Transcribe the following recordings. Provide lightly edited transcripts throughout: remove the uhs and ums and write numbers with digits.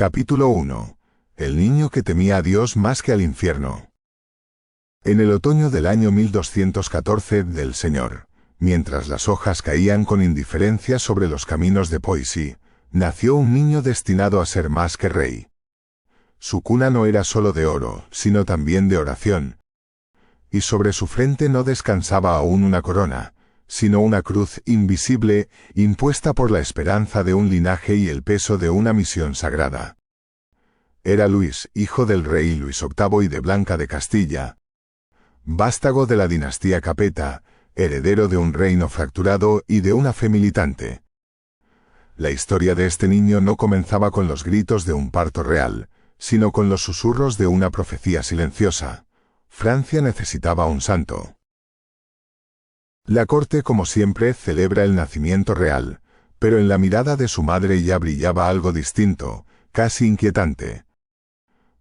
Capítulo 1. El niño que temía a Dios más que al infierno. En el otoño del año 1214 del Señor, mientras las hojas caían con indiferencia sobre los caminos de Poissy, nació un niño destinado a ser más que rey. Su cuna no era solo de oro, sino también de oración, y sobre su frente no descansaba aún una corona, sino una cruz invisible, impuesta por la esperanza de un linaje y el peso de una misión sagrada. Era Luis, hijo del rey Luis VIII y de Blanca de Castilla, vástago de la dinastía Capeta, heredero de un reino fracturado y de una fe militante. La historia de este niño no comenzaba con los gritos de un parto real, sino con los susurros de una profecía silenciosa. Francia necesitaba un santo. La corte, como siempre, celebra el nacimiento real, pero en la mirada de su madre ya brillaba algo distinto, casi inquietante.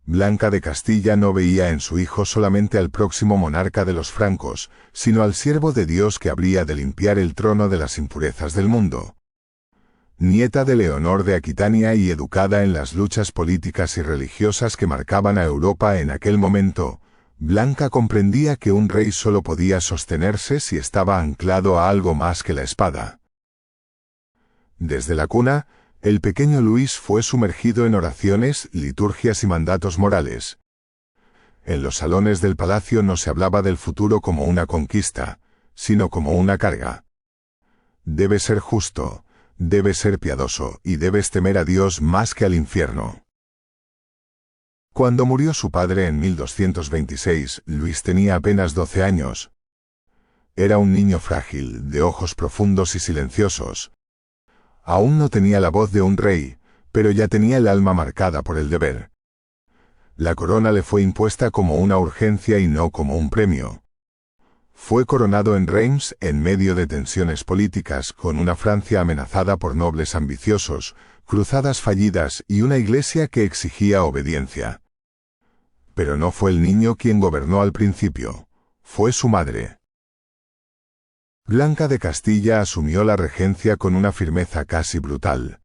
Blanca de Castilla no veía en su hijo solamente al próximo monarca de los francos, sino al siervo de Dios que habría de limpiar el trono de las impurezas del mundo. Nieta de Leonor de Aquitania y educada en las luchas políticas y religiosas que marcaban a Europa en aquel momento, Blanca comprendía que un rey solo podía sostenerse si estaba anclado a algo más que la espada. Desde la cuna, el pequeño Luis fue sumergido en oraciones, liturgias y mandatos morales. En los salones del palacio no se hablaba del futuro como una conquista, sino como una carga. Debes ser justo, debes ser piadoso y debes temer a Dios más que al infierno. Cuando murió su padre en 1226, Luis tenía apenas 12 años. Era un niño frágil, de ojos profundos y silenciosos. Aún no tenía la voz de un rey, pero ya tenía el alma marcada por el deber. La corona le fue impuesta como una urgencia y no como un premio. Fue coronado en Reims en medio de tensiones políticas, con una Francia amenazada por nobles ambiciosos, cruzadas fallidas y una iglesia que exigía obediencia. Pero no fue el niño quien gobernó al principio, fue su madre. Blanca de Castilla asumió la regencia con una firmeza casi brutal.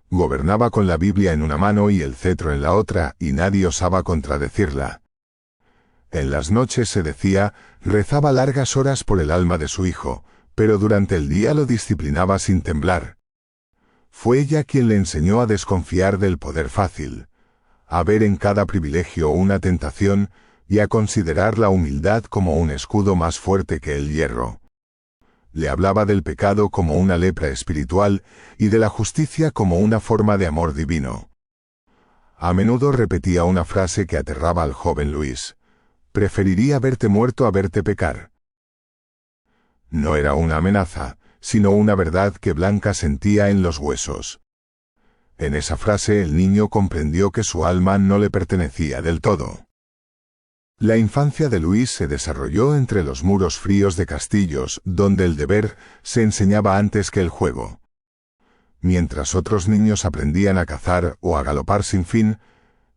Gobernaba con la Biblia en una mano y el cetro en la otra, y nadie osaba contradecirla. En las noches, se decía, rezaba largas horas por el alma de su hijo, pero durante el día lo disciplinaba sin temblar. Fue ella quien le enseñó a desconfiar del poder fácil, a ver en cada privilegio una tentación y a considerar la humildad como un escudo más fuerte que el hierro. Le hablaba del pecado como una lepra espiritual y de la justicia como una forma de amor divino. A menudo repetía una frase que aterraba al joven Luis: «Preferiría verte muerto a verte pecar». No era una amenaza, sino una verdad que Blanca sentía en los huesos. En esa frase el niño comprendió que su alma no le pertenecía del todo. La infancia de Luis se desarrolló entre los muros fríos de castillos, donde el deber se enseñaba antes que el juego. Mientras otros niños aprendían a cazar o a galopar sin fin,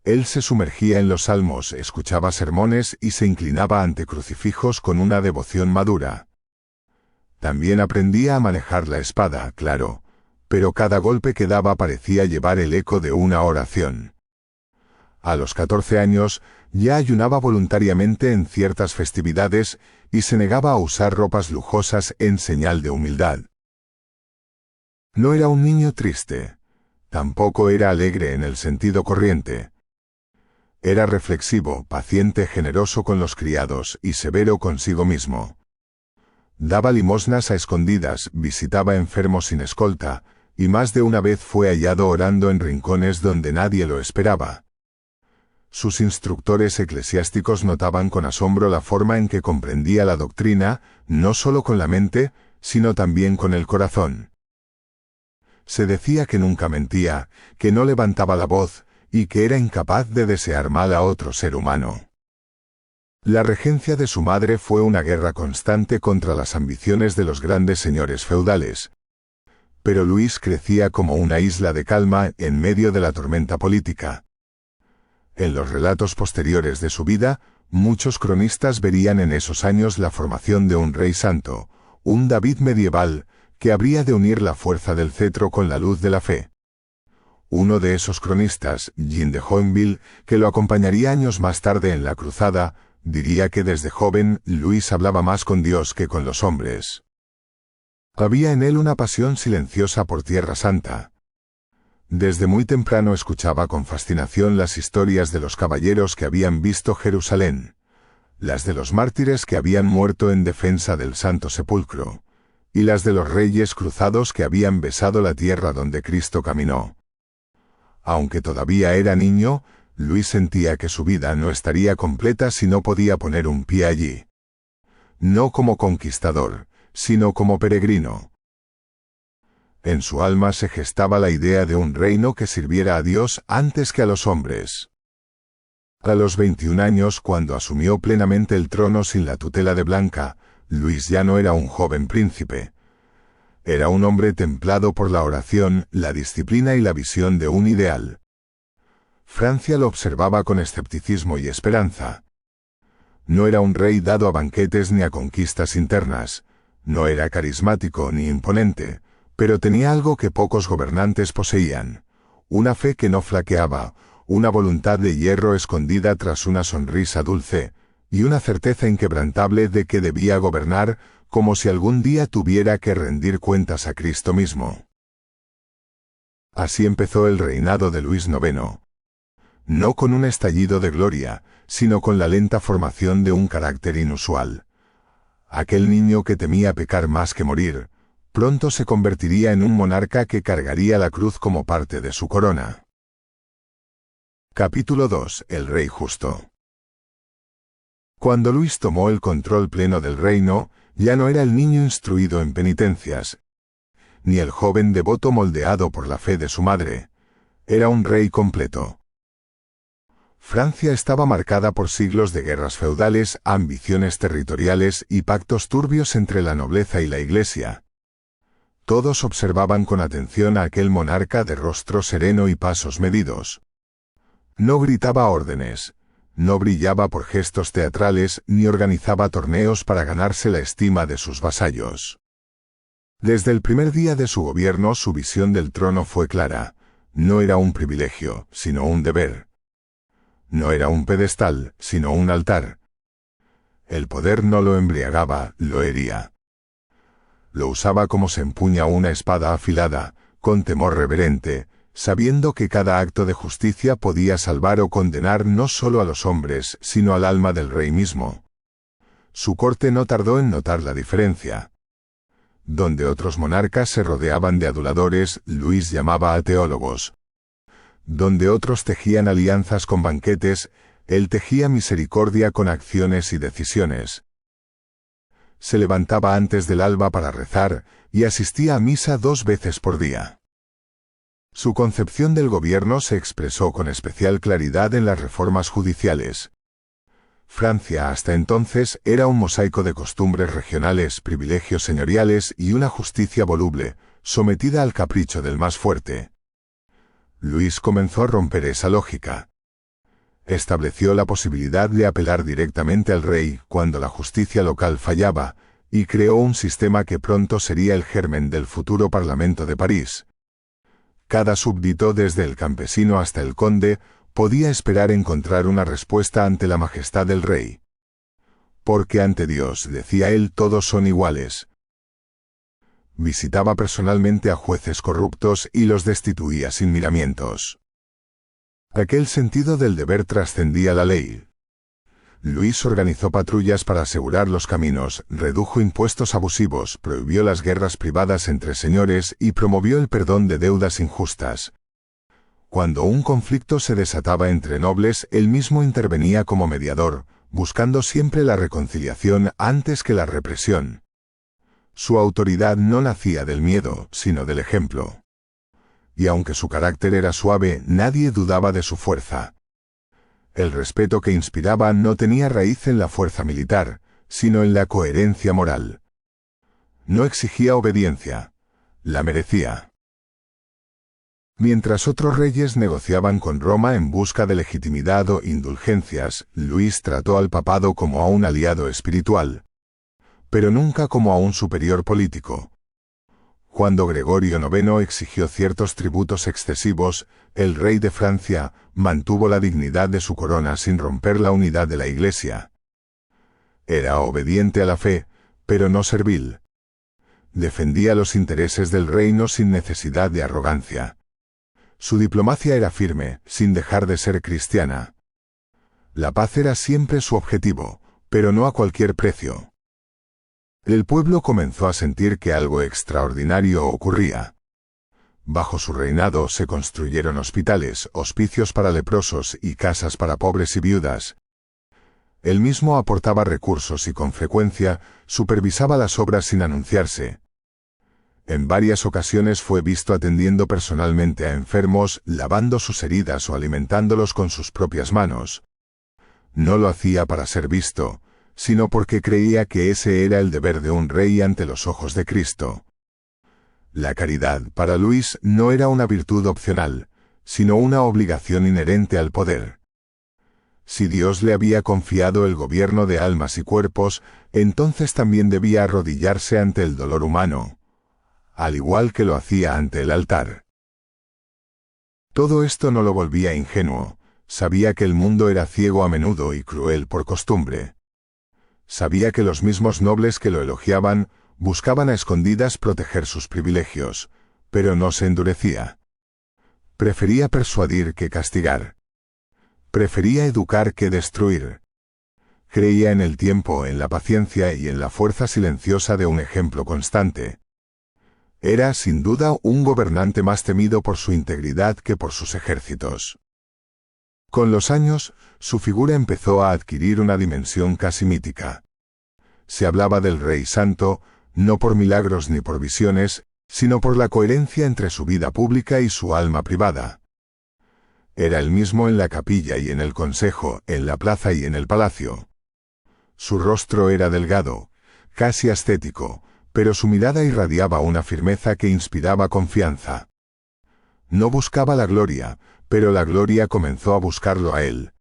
él se sumergía en los salmos, escuchaba sermones y se inclinaba ante crucifijos con una devoción madura. También aprendía a manejar la espada, claro, pero cada golpe que daba parecía llevar el eco de una oración. A los 14 años, ya ayunaba voluntariamente en ciertas festividades y se negaba a usar ropas lujosas en señal de humildad. No era un niño triste. Tampoco era alegre en el sentido corriente. Era reflexivo, paciente, generoso con los criados y severo consigo mismo. Daba limosnas a escondidas, visitaba enfermos sin escolta, y más de una vez fue hallado orando en rincones donde nadie lo esperaba. Sus instructores eclesiásticos notaban con asombro la forma en que comprendía la doctrina, no solo con la mente, sino también con el corazón. Se decía que nunca mentía, que no levantaba la voz, y que era incapaz de desear mal a otro ser humano. La regencia de su madre fue una guerra constante contra las ambiciones de los grandes señores feudales. Pero Luis crecía como una isla de calma en medio de la tormenta política. En los relatos posteriores de su vida, muchos cronistas verían en esos años la formación de un rey santo, un David medieval, que habría de unir la fuerza del cetro con la luz de la fe. Uno de esos cronistas, Jean de Joinville, que lo acompañaría años más tarde en la cruzada, diría que desde joven Luis hablaba más con Dios que con los hombres. Había en él una pasión silenciosa por Tierra Santa. Desde muy temprano escuchaba con fascinación las historias de los caballeros que habían visto Jerusalén, las de los mártires que habían muerto en defensa del Santo Sepulcro, y las de los reyes cruzados que habían besado la tierra donde Cristo caminó. Aunque todavía era niño, Luis sentía que su vida no estaría completa si no podía poner un pie allí. No como conquistador, sino como peregrino. En su alma se gestaba la idea de un reino que sirviera a Dios antes que a los hombres. A los 21 años, cuando asumió plenamente el trono sin la tutela de Blanca, Luis ya no era un joven príncipe. Era un hombre templado por la oración, la disciplina y la visión de un ideal. Francia lo observaba con escepticismo y esperanza. No era un rey dado a banquetes ni a conquistas internas, no era carismático ni imponente, pero tenía algo que pocos gobernantes poseían: una fe que no flaqueaba, una voluntad de hierro escondida tras una sonrisa dulce, y una certeza inquebrantable de que debía gobernar como si algún día tuviera que rendir cuentas a Cristo mismo. Así empezó el reinado de Luis IX. No con un estallido de gloria, sino con la lenta formación de un carácter inusual. Aquel niño que temía pecar más que morir, pronto se convertiría en un monarca que cargaría la cruz como parte de su corona. Capítulo 2. El Rey Justo. Cuando Luis tomó el control pleno del reino, ya no era el niño instruido en penitencias, ni el joven devoto moldeado por la fe de su madre. Era un rey completo. Francia estaba marcada por siglos de guerras feudales, ambiciones territoriales y pactos turbios entre la nobleza y la Iglesia. Todos observaban con atención a aquel monarca de rostro sereno y pasos medidos. No gritaba órdenes, no brillaba por gestos teatrales ni organizaba torneos para ganarse la estima de sus vasallos. Desde el primer día de su gobierno su visión del trono fue clara: no era un privilegio, sino un deber. No era un pedestal, sino un altar. El poder no lo embriagaba, lo hería. Lo usaba como se empuña una espada afilada, con temor reverente, sabiendo que cada acto de justicia podía salvar o condenar no solo a los hombres, sino al alma del rey mismo. Su corte no tardó en notar la diferencia. Donde otros monarcas se rodeaban de aduladores, Luis llamaba a teólogos. Donde otros tejían alianzas con banquetes, él tejía misericordia con acciones y decisiones. Se levantaba antes del alba para rezar, y asistía a misa 2 veces por día. Su concepción del gobierno se expresó con especial claridad en las reformas judiciales. Francia hasta entonces era un mosaico de costumbres regionales, privilegios señoriales y una justicia voluble, sometida al capricho del más fuerte. Luis comenzó a romper esa lógica. Estableció la posibilidad de apelar directamente al rey cuando la justicia local fallaba, y creó un sistema que pronto sería el germen del futuro Parlamento de París. Cada súbdito, desde el campesino hasta el conde, podía esperar encontrar una respuesta ante la majestad del rey. Porque ante Dios, decía él, todos son iguales. Visitaba personalmente a jueces corruptos y los destituía sin miramientos. Aquel sentido del deber trascendía la ley. Luis organizó patrullas para asegurar los caminos, redujo impuestos abusivos, prohibió las guerras privadas entre señores y promovió el perdón de deudas injustas. Cuando un conflicto se desataba entre nobles, él mismo intervenía como mediador, buscando siempre la reconciliación antes que la represión. Su autoridad no nacía del miedo, sino del ejemplo. Y aunque su carácter era suave, nadie dudaba de su fuerza. El respeto que inspiraba no tenía raíz en la fuerza militar, sino en la coherencia moral. No exigía obediencia, la merecía. Mientras otros reyes negociaban con Roma en busca de legitimidad o indulgencias, Luis trató al papado como a un aliado espiritual, pero nunca como a un superior político. Cuando Gregorio IX exigió ciertos tributos excesivos, el rey de Francia mantuvo la dignidad de su corona sin romper la unidad de la Iglesia. Era obediente a la fe, pero no servil. Defendía los intereses del reino sin necesidad de arrogancia. Su diplomacia era firme, sin dejar de ser cristiana. La paz era siempre su objetivo, pero no a cualquier precio. El pueblo comenzó a sentir que algo extraordinario ocurría. Bajo su reinado se construyeron hospitales, hospicios para leprosos y casas para pobres y viudas. Él mismo aportaba recursos y con frecuencia supervisaba las obras sin anunciarse. En varias ocasiones fue visto atendiendo personalmente a enfermos, lavando sus heridas o alimentándolos con sus propias manos. No lo hacía para ser visto, sino porque creía que ese era el deber de un rey ante los ojos de Cristo. La caridad, para Luis, no era una virtud opcional, sino una obligación inherente al poder. Si Dios le había confiado el gobierno de almas y cuerpos, entonces también debía arrodillarse ante el dolor humano, al igual que lo hacía ante el altar. Todo esto no lo volvía ingenuo, sabía que el mundo era ciego a menudo y cruel por costumbre. Sabía que los mismos nobles que lo elogiaban buscaban a escondidas proteger sus privilegios, pero no se endurecía. Prefería persuadir que castigar. Prefería educar que destruir. Creía en el tiempo, en la paciencia y en la fuerza silenciosa de un ejemplo constante. Era, sin duda, un gobernante más temido por su integridad que por sus ejércitos. Con los años, su figura empezó a adquirir una dimensión casi mítica. Se hablaba del Rey Santo, no por milagros ni por visiones, sino por la coherencia entre su vida pública y su alma privada. Era el mismo en la capilla y en el consejo, en la plaza y en el palacio. Su rostro era delgado, casi ascético, pero su mirada irradiaba una firmeza que inspiraba confianza. No buscaba la gloria, pero la gloria comenzó a buscarlo a él.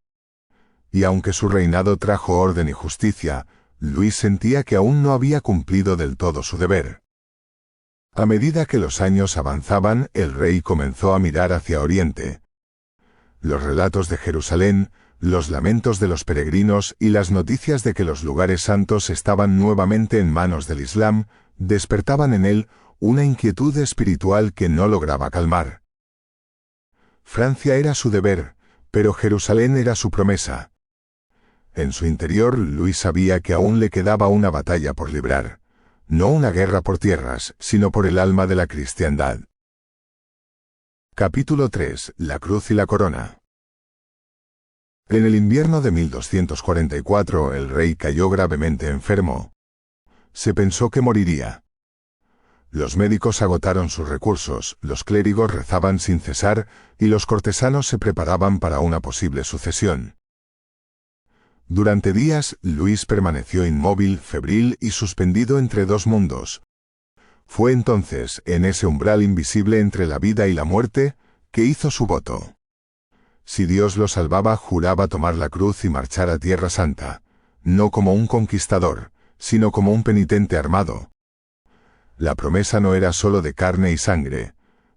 Y aunque su reinado trajo orden y justicia, Luis sentía que aún no había cumplido del todo su deber. A medida que los años avanzaban, el rey comenzó a mirar hacia Oriente. Los relatos de Jerusalén, los lamentos de los peregrinos y las noticias de que los lugares santos estaban nuevamente en manos del Islam, despertaban en él una inquietud espiritual que no lograba calmar. Francia era su deber, pero Jerusalén era su promesa. En su interior, Luis sabía que aún le quedaba una batalla por librar, no una guerra por tierras, sino por el alma de la cristiandad. Capítulo 3. La cruz y la corona. En el invierno de 1244 el rey cayó gravemente enfermo. Se pensó que moriría. Los médicos agotaron sus recursos, los clérigos rezaban sin cesar, y los cortesanos se preparaban para una posible sucesión. Durante días, Luis permaneció inmóvil, febril y suspendido entre dos mundos. Fue entonces, en ese umbral invisible entre la vida y la muerte, que hizo su voto. Si Dios lo salvaba, juraba tomar la cruz y marchar a Tierra Santa, no como un conquistador, sino como un penitente armado. La promesa no era solo de carne y sangre,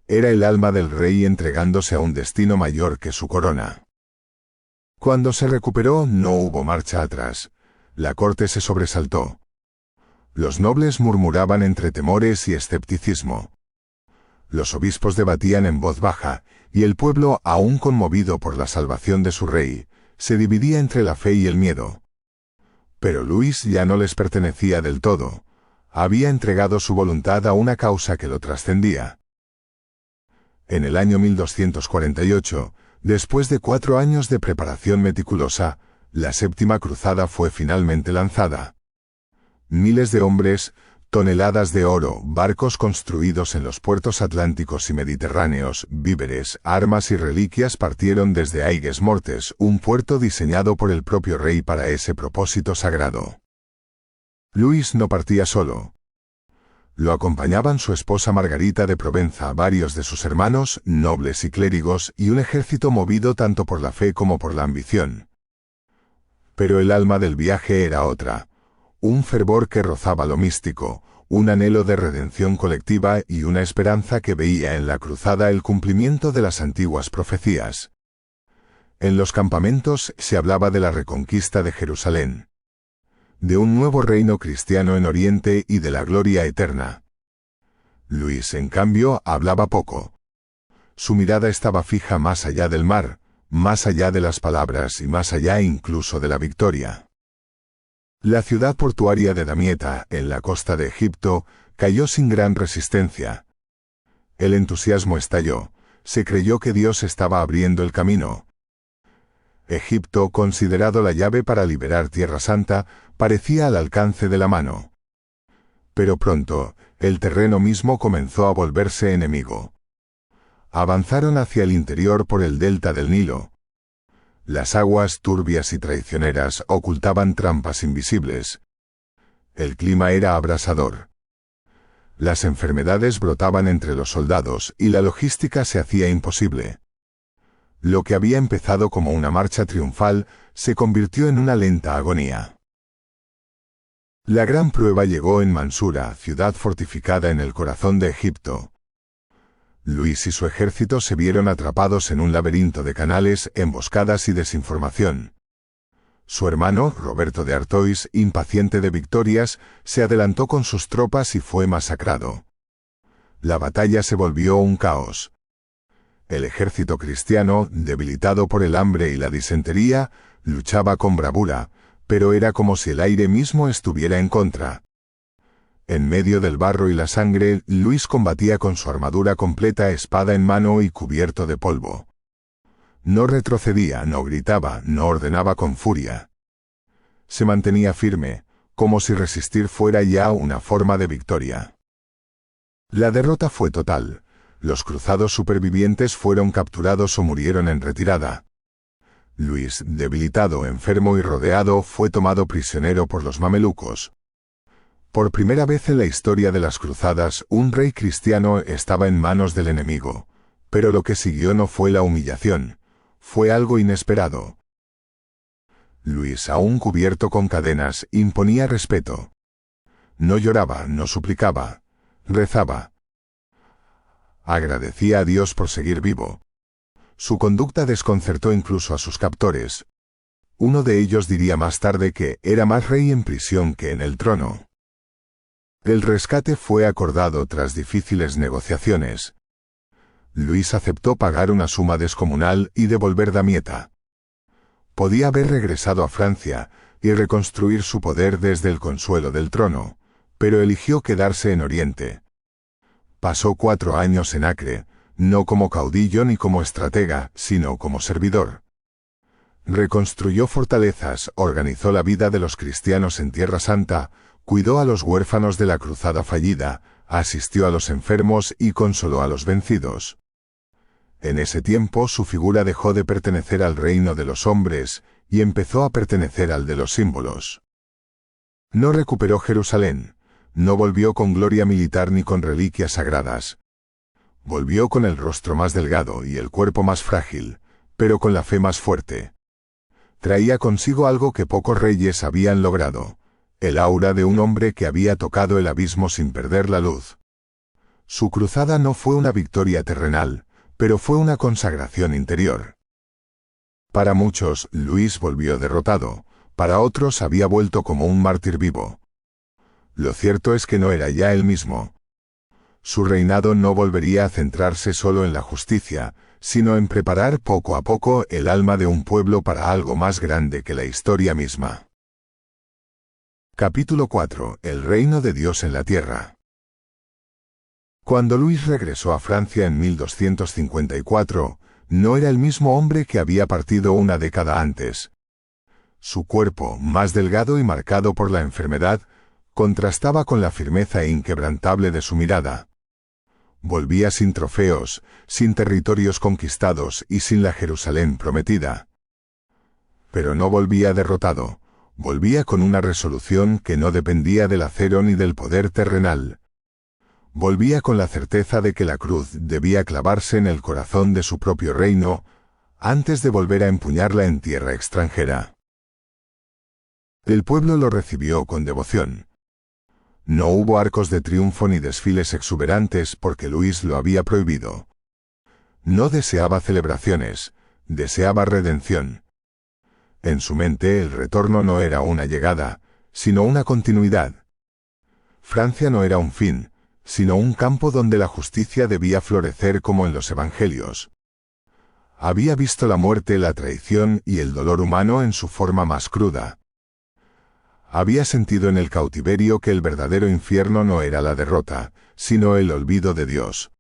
era el alma del rey entregándose a un destino mayor que su corona. Cuando se recuperó, no hubo marcha atrás. La corte se sobresaltó. Los nobles murmuraban entre temores y escepticismo. Los obispos debatían en voz baja, y el pueblo, aún conmovido por la salvación de su rey, se dividía entre la fe y el miedo. Pero Luis ya no les pertenecía del todo. Había entregado su voluntad a una causa que lo trascendía. En el año 1248, después de 4 años de preparación meticulosa, la séptima cruzada fue finalmente lanzada. Miles de hombres, toneladas de oro, barcos construidos en los puertos atlánticos y mediterráneos, víveres, armas y reliquias partieron desde Aigues Mortes, un puerto diseñado por el propio rey para ese propósito sagrado. Luis no partía solo. Lo acompañaban su esposa Margarita de Provenza, varios de sus hermanos, nobles y clérigos, y un ejército movido tanto por la fe como por la ambición. Pero el alma del viaje era otra, un fervor que rozaba lo místico, un anhelo de redención colectiva y una esperanza que veía en la cruzada el cumplimiento de las antiguas profecías. En los campamentos se hablaba de la reconquista de Jerusalén, de un nuevo reino cristiano en Oriente y de la gloria eterna. Luis, en cambio, hablaba poco. Su mirada estaba fija más allá del mar, más allá de las palabras y más allá incluso de la victoria. La ciudad portuaria de Damieta, en la costa de Egipto, cayó sin gran resistencia. El entusiasmo estalló, se creyó que Dios estaba abriendo el camino. Egipto, considerado la llave para liberar Tierra Santa, parecía al alcance de la mano. Pero pronto, el terreno mismo comenzó a volverse enemigo. Avanzaron hacia el interior por el delta del Nilo. Las aguas turbias y traicioneras ocultaban trampas invisibles. El clima era abrasador. Las enfermedades brotaban entre los soldados y la logística se hacía imposible. Lo que había empezado como una marcha triunfal se convirtió en una lenta agonía. La gran prueba llegó en Mansura, ciudad fortificada en el corazón de Egipto. Luis y su ejército se vieron atrapados en un laberinto de canales, emboscadas y desinformación. Su hermano, Roberto de Artois, impaciente de victorias, se adelantó con sus tropas y fue masacrado. La batalla se volvió un caos. El ejército cristiano, debilitado por el hambre y la disentería, luchaba con bravura, pero era como si el aire mismo estuviera en contra. En medio del barro y la sangre, Luis combatía con su armadura completa, espada en mano y cubierto de polvo. No retrocedía, no gritaba, no ordenaba con furia. Se mantenía firme, como si resistir fuera ya una forma de victoria. La derrota fue total. Los cruzados supervivientes fueron capturados o murieron en retirada. Luis, debilitado, enfermo y rodeado, fue tomado prisionero por los mamelucos. Por primera vez en la historia de las cruzadas, un rey cristiano estaba en manos del enemigo, pero lo que siguió no fue la humillación, fue algo inesperado. Luis, aún cubierto con cadenas, imponía respeto. No lloraba, no suplicaba, rezaba. Agradecía a Dios por seguir vivo. Su conducta desconcertó incluso a sus captores. Uno de ellos diría más tarde que era más rey en prisión que en el trono. El rescate fue acordado tras difíciles negociaciones. Luis aceptó pagar una suma descomunal y devolver Damieta. Podía haber regresado a Francia y reconstruir su poder desde el consuelo del trono, pero eligió quedarse en Oriente. Pasó 4 años en Acre, no como caudillo ni como estratega, sino como servidor. Reconstruyó fortalezas, organizó la vida de los cristianos en Tierra Santa, cuidó a los huérfanos de la cruzada fallida, asistió a los enfermos y consoló a los vencidos. En ese tiempo su figura dejó de pertenecer al reino de los hombres y empezó a pertenecer al de los símbolos. No recuperó Jerusalén, no volvió con gloria militar ni con reliquias sagradas. Volvió con el rostro más delgado y el cuerpo más frágil, pero con la fe más fuerte. Traía consigo algo que pocos reyes habían logrado. El aura de un hombre que había tocado el abismo sin perder la luz. Su cruzada no fue una victoria terrenal, pero fue una consagración interior. Para muchos, Luis volvió derrotado, para otros había vuelto como un mártir vivo. Lo cierto es que no era ya el mismo. Su reinado no volvería a centrarse solo en la justicia, sino en preparar poco a poco el alma de un pueblo para algo más grande que la historia misma. Capítulo 4. El reino de Dios en la tierra. Cuando Luis regresó a Francia en 1254, no era el mismo hombre que había partido una década antes. Su cuerpo, más delgado y marcado por la enfermedad, contrastaba con la firmeza inquebrantable de su mirada. Volvía sin trofeos, sin territorios conquistados y sin la Jerusalén prometida. Pero no volvía derrotado. Volvía con una resolución que no dependía del acero ni del poder terrenal. Volvía con la certeza de que la cruz debía clavarse en el corazón de su propio reino, antes de volver a empuñarla en tierra extranjera. El pueblo lo recibió con devoción. No hubo arcos de triunfo ni desfiles exuberantes porque Luis lo había prohibido. No deseaba celebraciones, deseaba redención. En su mente el retorno no era una llegada, sino una continuidad. Francia no era un fin, sino un campo donde la justicia debía florecer como en los evangelios. Había visto la muerte, la traición y el dolor humano en su forma más cruda. Había sentido en el cautiverio que el verdadero infierno no era la derrota, sino el olvido de Dios.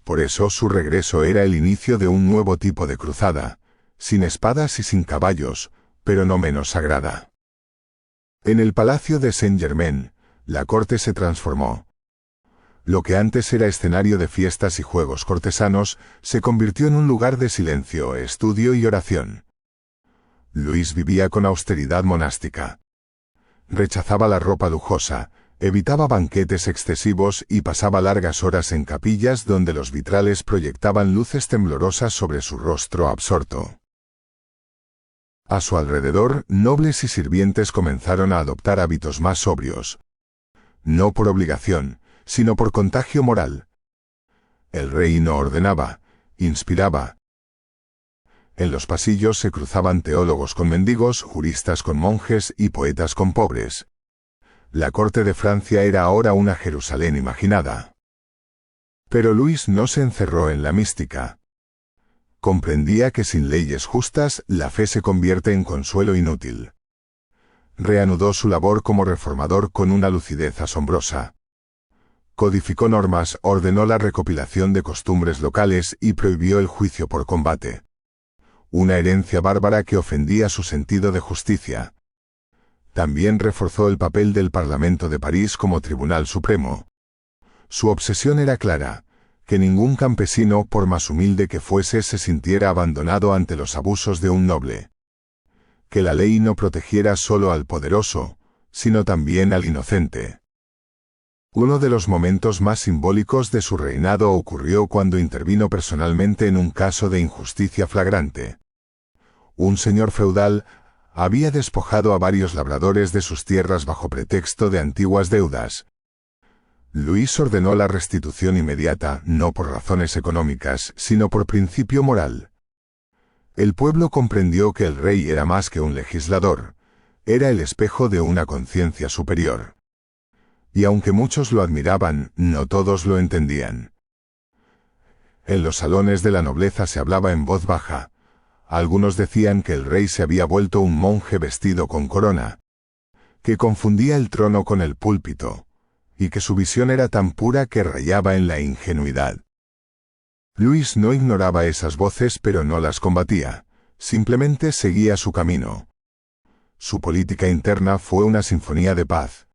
Por eso su regreso era el inicio de un nuevo tipo de cruzada, sin espadas y sin caballos, pero no menos sagrada. En el palacio de Saint-Germain, la corte se transformó. Lo que antes era escenario de fiestas y juegos cortesanos, se convirtió en un lugar de silencio, estudio y oración. Luis vivía con austeridad monástica. Rechazaba la ropa lujosa, evitaba banquetes excesivos y pasaba largas horas en capillas donde los vitrales proyectaban luces temblorosas sobre su rostro absorto. A su alrededor, nobles y sirvientes comenzaron a adoptar hábitos más sobrios. No por obligación, sino por contagio moral. El rey no ordenaba, inspiraba. En los pasillos se cruzaban teólogos con mendigos, juristas con monjes y poetas con pobres. La corte de Francia era ahora una Jerusalén imaginada. Pero Luis no se encerró en la mística. Comprendía que sin leyes justas, la fe se convierte en consuelo inútil. Reanudó su labor como reformador con una lucidez asombrosa. Codificó normas, ordenó la recopilación de costumbres locales y prohibió el juicio por combate. Una herencia bárbara que ofendía su sentido de justicia. También reforzó el papel del Parlamento de París como Tribunal Supremo. Su obsesión era clara: que ningún campesino, por más humilde que fuese, se sintiera abandonado ante los abusos de un noble. Que la ley no protegiera solo al poderoso, sino también al inocente. Uno de los momentos más simbólicos de su reinado ocurrió cuando intervino personalmente en un caso de injusticia flagrante. Un señor feudal había despojado a varios labradores de sus tierras bajo pretexto de antiguas deudas. Luis ordenó la restitución inmediata, no por razones económicas, sino por principio moral. El pueblo comprendió que el rey era más que un legislador, era el espejo de una conciencia superior. Y aunque muchos lo admiraban, no todos lo entendían. En los salones de la nobleza se hablaba en voz baja. Algunos decían que el rey se había vuelto un monje vestido con corona, que confundía el trono con el púlpito, y que su visión era tan pura que rayaba en la ingenuidad. Luis no ignoraba esas voces, pero no las combatía, simplemente seguía su camino. Su política interna fue una sinfonía de paz.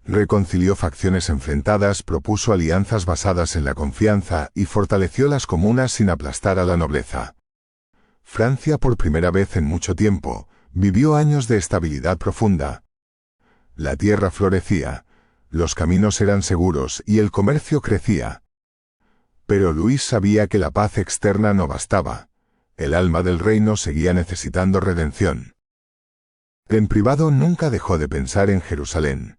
Reconcilió facciones enfrentadas, propuso alianzas basadas en la confianza y fortaleció las comunas sin aplastar a la nobleza. Francia, por primera vez en mucho tiempo, vivió años de estabilidad profunda. La tierra florecía, los caminos eran seguros y el comercio crecía. Pero Luis sabía que la paz externa no bastaba. El alma del reino seguía necesitando redención. En privado nunca dejó de pensar en Jerusalén.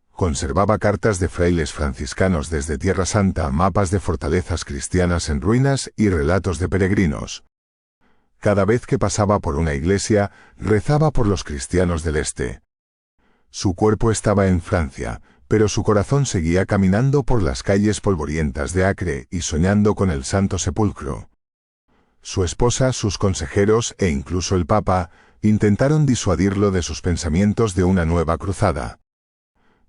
Conservaba cartas de frailes franciscanos desde Tierra Santa, mapas de fortalezas cristianas en ruinas y relatos de peregrinos. Cada vez que pasaba por una iglesia, rezaba por los cristianos del Este. Su cuerpo estaba en Francia, pero su corazón seguía caminando por las calles polvorientas de Acre y soñando con el Santo Sepulcro. Su esposa, sus consejeros e incluso el Papa intentaron disuadirlo de sus pensamientos de una nueva cruzada.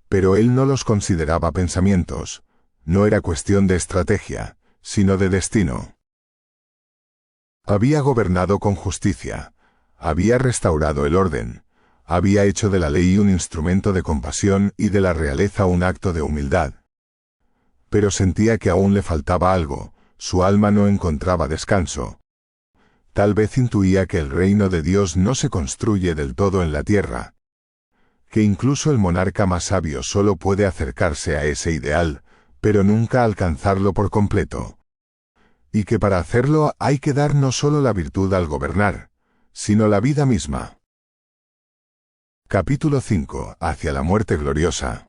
Pero él no los consideraba pensamientos. No era cuestión de estrategia, sino de destino. Había gobernado con justicia, había restaurado el orden, había hecho de la ley un instrumento de compasión y de la realeza un acto de humildad. Pero sentía que aún le faltaba algo, su alma no encontraba descanso. Tal vez intuía que el reino de Dios no se construye del todo en la tierra, que incluso el monarca más sabio solo puede acercarse a ese ideal, pero nunca alcanzarlo por completo. Y que para hacerlo hay que dar no solo la virtud al gobernar, sino la vida misma. Capítulo 5. Hacia la muerte gloriosa.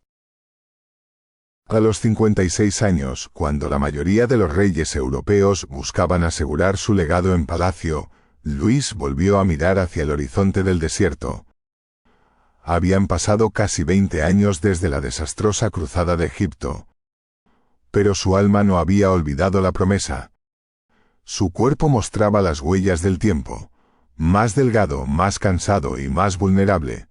A los 56 años, cuando la mayoría de los reyes europeos buscaban asegurar su legado en palacio, Luis volvió a mirar hacia el horizonte del desierto. Habían pasado casi 20 años desde la desastrosa cruzada de Egipto. Pero su alma no había olvidado la promesa. Su cuerpo mostraba las huellas del tiempo, más delgado, más cansado y más vulnerable.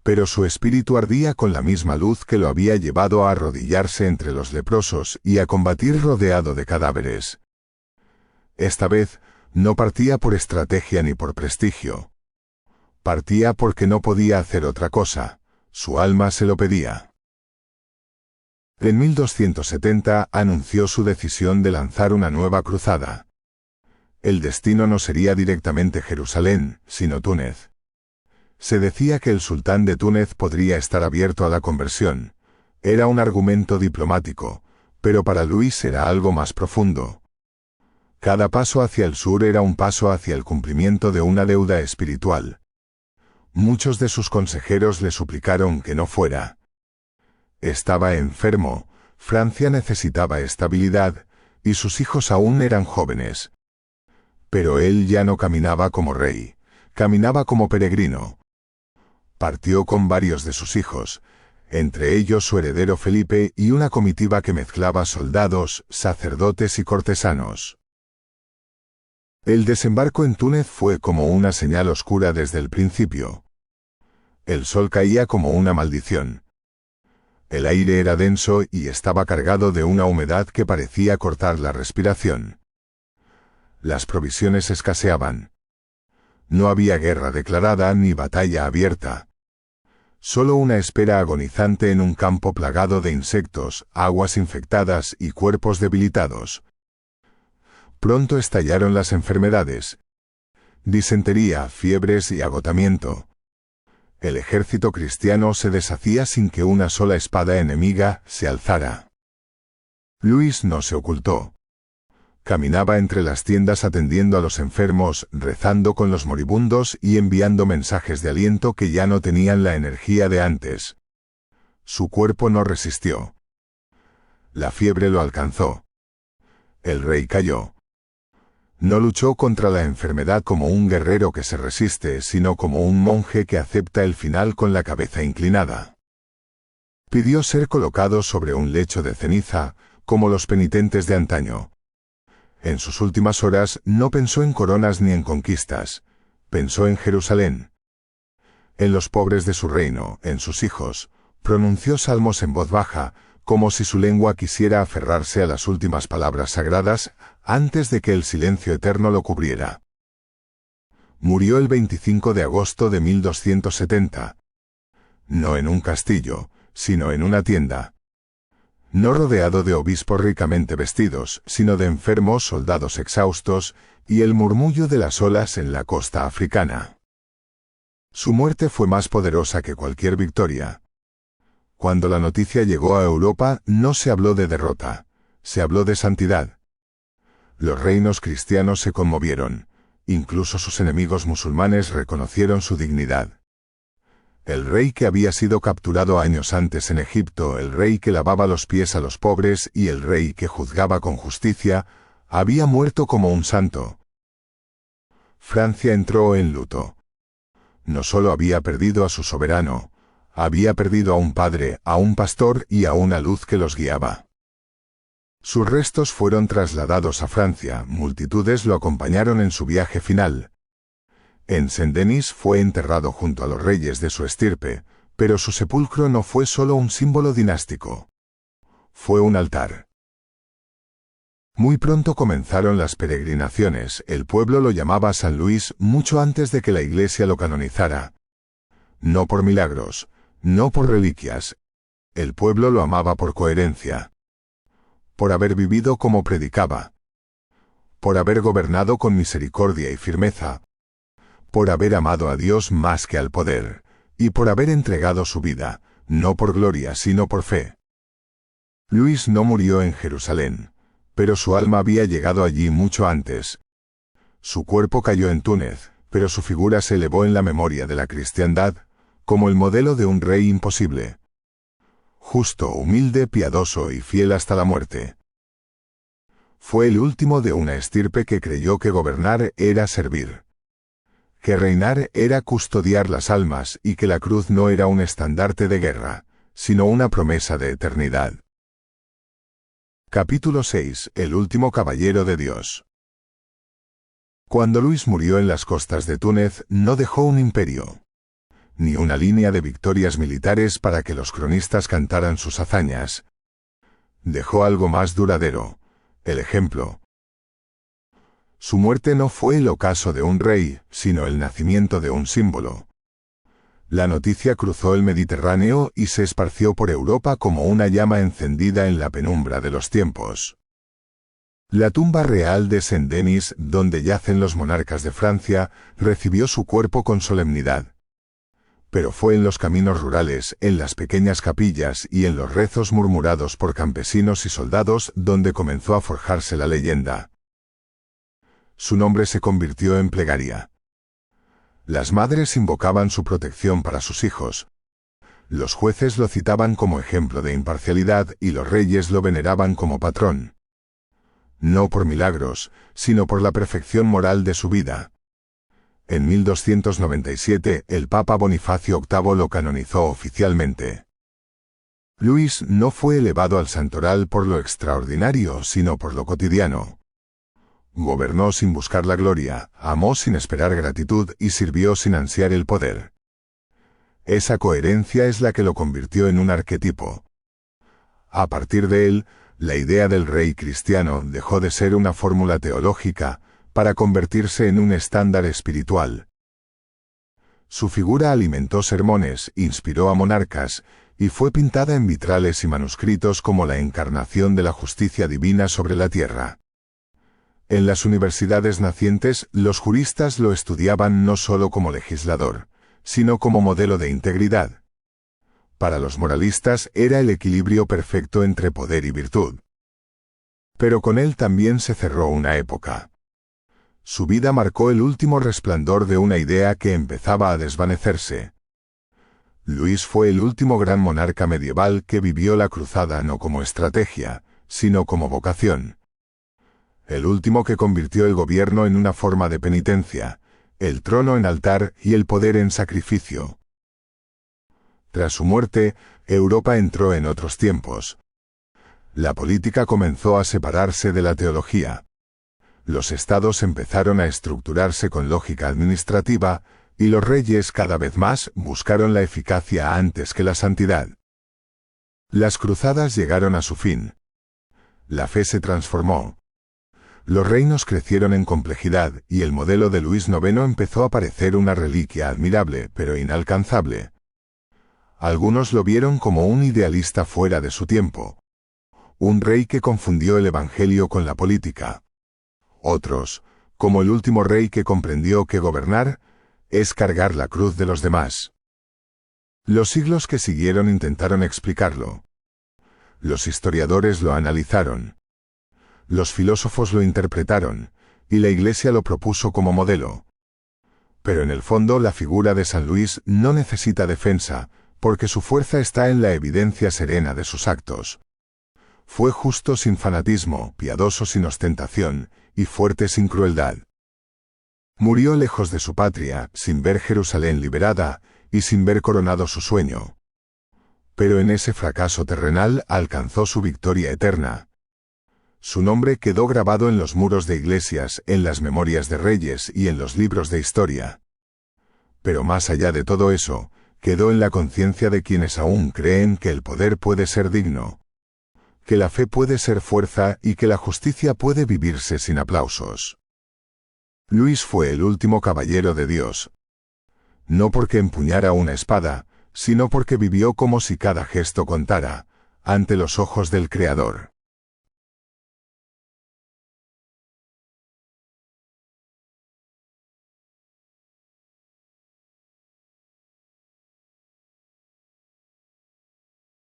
Pero su espíritu ardía con la misma luz que lo había llevado a arrodillarse entre los leprosos y a combatir rodeado de cadáveres. Esta vez, no partía por estrategia ni por prestigio. Partía porque no podía hacer otra cosa, su alma se lo pedía. En 1270 anunció su decisión de lanzar una nueva cruzada. El destino no sería directamente Jerusalén, sino Túnez. Se decía que el sultán de Túnez podría estar abierto a la conversión. Era un argumento diplomático, pero para Luis era algo más profundo. Cada paso hacia el sur era un paso hacia el cumplimiento de una deuda espiritual. Muchos de sus consejeros le suplicaron que no fuera. Estaba enfermo, Francia necesitaba estabilidad, y sus hijos aún eran jóvenes. Pero él ya no caminaba como rey, caminaba como peregrino. Partió con varios de sus hijos, entre ellos su heredero Felipe y una comitiva que mezclaba soldados, sacerdotes y cortesanos. El desembarco en Túnez fue como una señal oscura desde el principio. El sol caía como una maldición. El aire era denso y estaba cargado de una humedad que parecía cortar la respiración. Las provisiones escaseaban. No había guerra declarada ni batalla abierta. Solo una espera agonizante en un campo plagado de insectos, aguas infectadas y cuerpos debilitados. Pronto estallaron las enfermedades. Disentería, fiebres y agotamiento. El ejército cristiano se deshacía sin que una sola espada enemiga se alzara. Luis no se ocultó. Caminaba entre las tiendas atendiendo a los enfermos, rezando con los moribundos y enviando mensajes de aliento que ya no tenían la energía de antes. Su cuerpo no resistió. La fiebre lo alcanzó. El rey cayó. No luchó contra la enfermedad como un guerrero que se resiste, sino como un monje que acepta el final con la cabeza inclinada. Pidió ser colocado sobre un lecho de ceniza, como los penitentes de antaño. En sus últimas horas no pensó en coronas ni en conquistas, pensó en Jerusalén. En los pobres de su reino, en sus hijos, pronunció salmos en voz baja, como si su lengua quisiera aferrarse a las últimas palabras sagradas, antes de que el silencio eterno lo cubriera. Murió el 25 de agosto de 1270. No en un castillo, sino en una tienda. No rodeado de obispos ricamente vestidos, sino de enfermos soldados exhaustos, y el murmullo de las olas en la costa africana. Su muerte fue más poderosa que cualquier victoria. Cuando la noticia llegó a Europa, no se habló de derrota, se habló de santidad. Los reinos cristianos se conmovieron, incluso sus enemigos musulmanes reconocieron su dignidad. El rey que había sido capturado años antes en Egipto, el rey que lavaba los pies a los pobres y el rey que juzgaba con justicia, había muerto como un santo. Francia entró en luto. No solo había perdido a su soberano, había perdido a un padre, a un pastor y a una luz que los guiaba. Sus restos fueron trasladados a Francia, multitudes lo acompañaron en su viaje final. En Saint-Denis fue enterrado junto a los reyes de su estirpe, pero su sepulcro no fue solo un símbolo dinástico. Fue un altar. Muy pronto comenzaron las peregrinaciones, el pueblo lo llamaba San Luis mucho antes de que la Iglesia lo canonizara. No por milagros, no por reliquias. El pueblo lo amaba por coherencia. Por haber vivido como predicaba. Por haber gobernado con misericordia y firmeza. Por haber amado a Dios más que al poder, y por haber entregado su vida, no por gloria sino por fe. Luis no murió en Jerusalén, pero su alma había llegado allí mucho antes. Su cuerpo cayó en Túnez, pero su figura se elevó en la memoria de la cristiandad, como el modelo de un rey imposible. Justo, humilde, piadoso y fiel hasta la muerte. Fue el último de una estirpe que creyó que gobernar era servir. Que reinar era custodiar las almas y que la cruz no era un estandarte de guerra, sino una promesa de eternidad. Capítulo 6. El último caballero de Dios. Cuando Luis murió en las costas de Túnez, no dejó un imperio, ni una línea de victorias militares para que los cronistas cantaran sus hazañas. Dejó algo más duradero, el ejemplo. Su muerte no fue el ocaso de un rey, sino el nacimiento de un símbolo. La noticia cruzó el Mediterráneo y se esparció por Europa como una llama encendida en la penumbra de los tiempos. La tumba real de Saint-Denis, donde yacen los monarcas de Francia, recibió su cuerpo con solemnidad. Pero fue en los caminos rurales, en las pequeñas capillas y en los rezos murmurados por campesinos y soldados donde comenzó a forjarse la leyenda. Su nombre se convirtió en plegaria. Las madres invocaban su protección para sus hijos. Los jueces lo citaban como ejemplo de imparcialidad y los reyes lo veneraban como patrón. No por milagros, sino por la perfección moral de su vida. En 1297, el Papa Bonifacio VIII lo canonizó oficialmente. Luis no fue elevado al santoral por lo extraordinario, sino por lo cotidiano. Gobernó sin buscar la gloria, amó sin esperar gratitud y sirvió sin ansiar el poder. Esa coherencia es la que lo convirtió en un arquetipo. A partir de él, la idea del rey cristiano dejó de ser una fórmula teológica para convertirse en un estándar espiritual. Su figura alimentó sermones, inspiró a monarcas, y fue pintada en vitrales y manuscritos como la encarnación de la justicia divina sobre la tierra. En las universidades nacientes, los juristas lo estudiaban no solo como legislador, sino como modelo de integridad. Para los moralistas era el equilibrio perfecto entre poder y virtud. Pero con él también se cerró una época. Su vida marcó el último resplandor de una idea que empezaba a desvanecerse. Luis fue el último gran monarca medieval que vivió la cruzada no como estrategia, sino como vocación. El último que convirtió el gobierno en una forma de penitencia, el trono en altar y el poder en sacrificio. Tras su muerte, Europa entró en otros tiempos. La política comenzó a separarse de la teología. Los estados empezaron a estructurarse con lógica administrativa, y los reyes cada vez más buscaron la eficacia antes que la santidad. Las cruzadas llegaron a su fin. La fe se transformó. Los reinos crecieron en complejidad y el modelo de Luis IX empezó a parecer una reliquia admirable, pero inalcanzable. Algunos lo vieron como un idealista fuera de su tiempo. Un rey que confundió el evangelio con la política. Otros, como el último rey que comprendió que gobernar es cargar la cruz de los demás. Los siglos que siguieron intentaron explicarlo. Los historiadores lo analizaron. Los filósofos lo interpretaron, y la Iglesia lo propuso como modelo. Pero en el fondo la figura de San Luis no necesita defensa, porque su fuerza está en la evidencia serena de sus actos. Fue justo sin fanatismo, piadoso sin ostentación, y fuerte sin crueldad. Murió lejos de su patria, sin ver Jerusalén liberada, y sin ver coronado su sueño. Pero en ese fracaso terrenal alcanzó su victoria eterna. Su nombre quedó grabado en los muros de iglesias, en las memorias de reyes y en los libros de historia. Pero más allá de todo eso, quedó en la conciencia de quienes aún creen que el poder puede ser digno, que la fe puede ser fuerza y que la justicia puede vivirse sin aplausos. Luis fue el último caballero de Dios. No porque empuñara una espada, sino porque vivió como si cada gesto contara, ante los ojos del Creador.